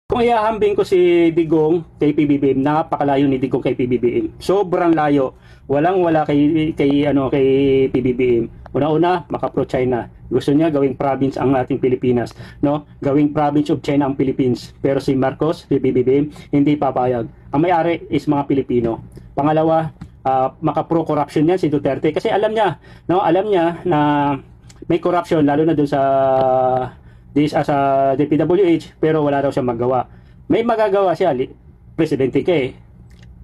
Kung ihahambing ko si Digong kay PBBM, napakalayo ni Digong kay PBBM. Sobrang layo. Walang-wala kay PBBM. Una-una, maka-pro-China. Gusto niya gawing province ang ating Pilipinas, no? Gawing province of China ang Philippines. Pero si Marcos, si PBBM, hindi papayag. Ang may-ari is mga Pilipino. Pangalawa, maka-pro-corruption yan si Duterte kasi alam niya, no? Alam niya na may corruption lalo na doon sa as a DPWH, pero wala daw siyang magawa. May magagawa siya, presidente ka eh.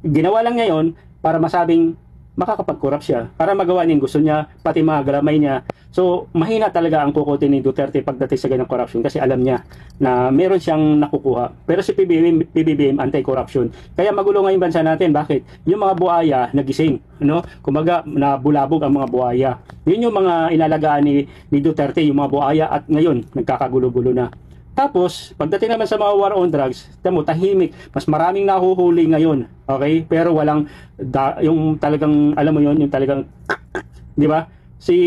Ginawa lang niya yun para masabing makakapag-corrupt siya, para magawa niya yung gusto niya, pati mga galamay niya. So, mahina talaga ang kukutin ni Duterte pagdating sa ganyang corruption kasi alam niya na meron siyang nakukuha. Pero si PBBM anti-corruption. Kaya magulo nga yung bansa natin. Bakit? Yung mga buhaya nagising. No? Kumaga, nabulabog ang mga buhaya. Yun yung mga inalagaan ni Duterte, yung mga buhaya, at ngayon, nagkakagulo-gulo na. Tapos, pagdating naman sa mga war on drugs, tamo, tahimik. Mas maraming nahuhuli ngayon. Okay? Pero walang, yung talagang, alam mo yun, yung talagang, di ba? Si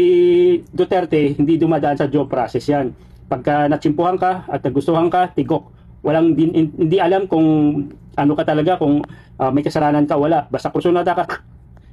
Duterte, hindi dumadaan sa job process yan. Pagka natsimpuhan ka at nagustuhan ka, tigok. Walang, hindi alam kung ano ka talaga, kung may kasalanan ka, wala. Basta kursunada ka.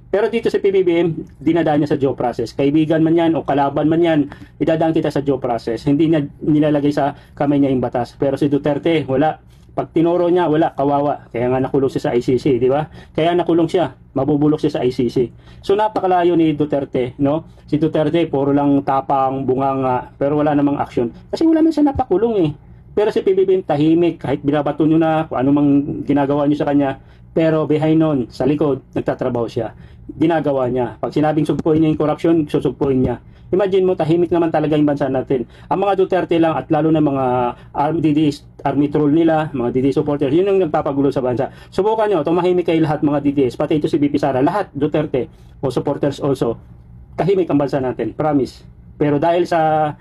Pero dito sa PBBM, dinadaan niya sa job process. Kaibigan man yan o kalaban man yan, idadaan kita sa job process. Hindi niya nilalagay sa kamay niya yung batas. Pero si Duterte, wala. Pag tinuro niya, wala, kawawa. Kaya nga nakulong siya sa ICC, di ba? Kaya nakulong siya, mabubulok siya sa ICC. So napakalayo ni Duterte, no? Si Duterte, puro lang tapang, bunganga, pero wala namang action. Kasi wala man siya napakulong eh. Pero si PBBM tahimik, kahit binabato nyo na kung ano mang ginagawa nyo sa kanya, pero behind nun, sa likod, nagtatrabaho siya. Ginagawa niya. Pag sinabing sugpuin niya yung corruption, susugpuin niya. Imagine mo, tahimik naman talaga yung bansa natin. Ang mga Duterte lang at lalo na mga army troll nila, mga DDS supporters, yun ang nagpapagulo sa bansa. Subukan nyo, tumahimik kayo lahat mga DDS, pati ito si BP Sara, lahat Duterte o supporters also. Tahimik ang bansa natin, promise. Pero dahil sa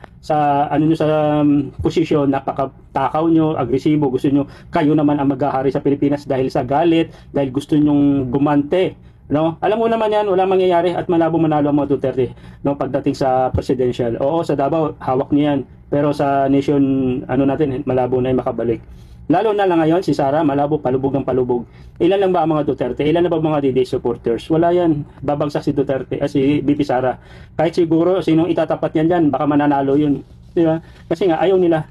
ano nyo sa posisyon, napakatakaw nyo, agresibo, gusto nyo, kayo naman ang maghahari sa Pilipinas dahil sa galit, dahil gusto nyong gumante. No? Alam mo naman yan, walang mangyayari at malabo manalo ang mga Duterte, no? Pagdating sa presidential. Oo, sa Davao, hawak niya yan. Pero sa nation, ano natin, malabo na yung makabalik. Lalo na lang ngayon, si Sara, malabo, palubog ng palubog. Ilan lang ba ang mga Duterte? Ilan na ba mga DD supporters? Wala yan. Babagsak si Duterte, si BP Sara. Kahit siguro, sinong itatapat niyan dyan, baka mananalo yun. Di ba? Kasi nga, ayaw nila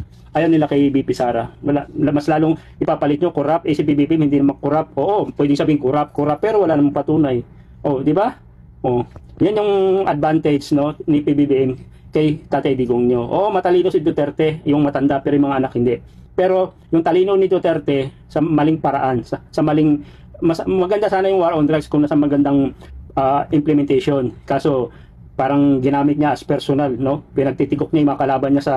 kay BP Sara. Mas lalong ipapalit nyo, corrupt. Si BBP hindi naman corrupt. Oo, pwedeng sabihin corrupt, pero wala namang patunay. Oh, di ba? Oh, yan yung advantage, no, ni PBBM kay Tatay Digong nyo. Oo, matalino si Duterte, yung matanda, pero yung mga anak hindi. Pero yung talino ni Duterte sa maling paraan, sa maling, maganda sana yung war on drugs kung nasa magandang implementation. Kaso parang ginamit niya as personal, no? Pinagtitikok niya yung mga kalaban niya sa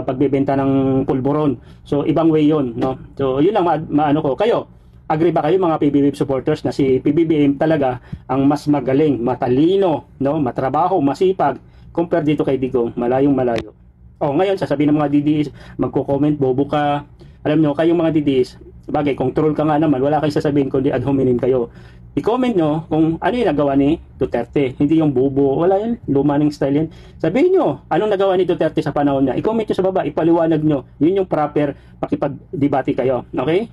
pagbebenta ng pulburon. So ibang way 'yon, no? So yun lang maano ko. Kayo, agree ba kayo mga PBBM supporters na si PBBM talaga ang mas magaling, matalino, no? Matrabaho, masipag compare dito kay Digong, malayong malayo. Oh, ngayon sasabihin ng mga DDS, magko-comment, bobo ka. Alam nyo, kayong mga DDS, bagay, kung troll ka nga naman, wala kayong sasabihin kundi ad hominem kayo. I-comment nyo kung ano yung nagawa ni Duterte. Hindi yung bobo. Wala yan. Lumaning style yan. Sabihin nyo, anong nagawa ni Duterte sa panahon niya. I-comment nyo sa baba. Ipaliwanag nyo. Yun yung proper pakipag-debate kayo. Okay?